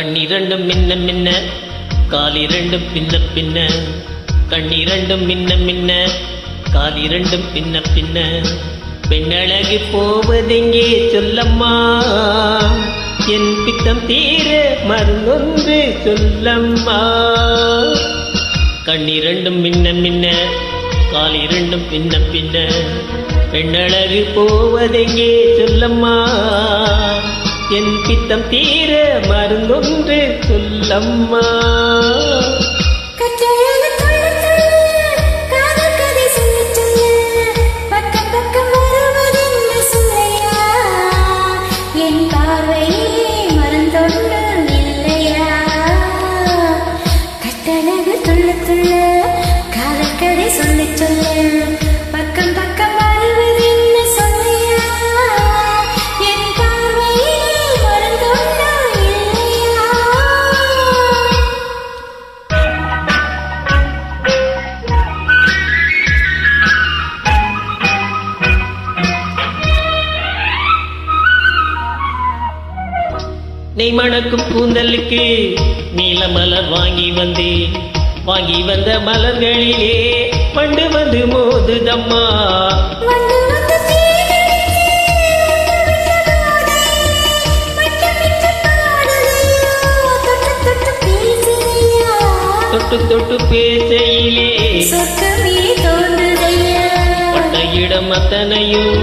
கண்ணிரண்டும் மின்ன மின்ன காலிரண்டும் பின்ன பின்ன கண்ணிரண்டும் மின்ன மின்ன காலிரண்டும் பின்ன பின்ன பெண்ணழகு போவதெங்கே சொல்லம்மா என் பித்தம் தீர மருந்தொன்று சொல்லம்மா கண்ணிரண்டும் மின்ன மின்ன காலிரண்டும் பின்ன பின்ன பெண்ணழகு போவதெங்கே சொல்லம்மா என் பித்தம் தீர மருந்தொன்று சொல்லம்மா நெய் மணக்கும் கூந்தலுக்கு நீல மலர் வாங்கி வந்த மலர்களிலே பண்டு வந்து மோதுதம்மா தொட்டு தொட்டு பேசையிலே பட்ட இடம் அத்தனையும்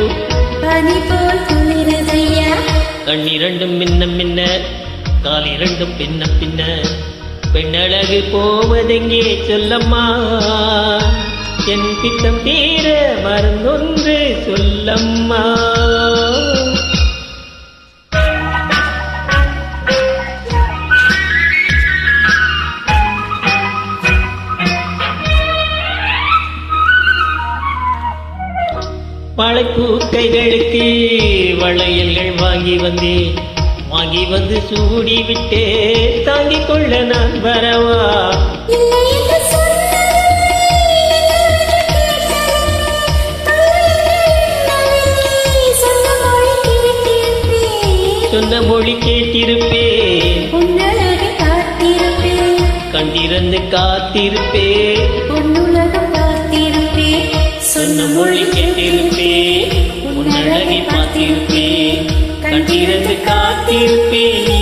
கண்ணிரண்டும் மின்ன மின்ன காலிரண்டும் பின்ன பின்ன பெண்ணழகு போவதெங்கே சொல்லம்மா என் பித்தம் தீர மருந்தொன்று சொல்லம்மா வாழைப்பூ கைகளுக்கு வளையல்கள் வாங்கி வந்து சூடி விட்டே தாங்கிக் கொள்ள நான் வரவா சொன்ன மொழி கேட்டிருப்பேன் கண்டிருந்து காத்திருப்பேன் சொன்ன மொழி கேட்டிருப்பேன் உன்னழகை பார்த்திருப்பேன் கண்டிருந்து காத்திருப்பேன்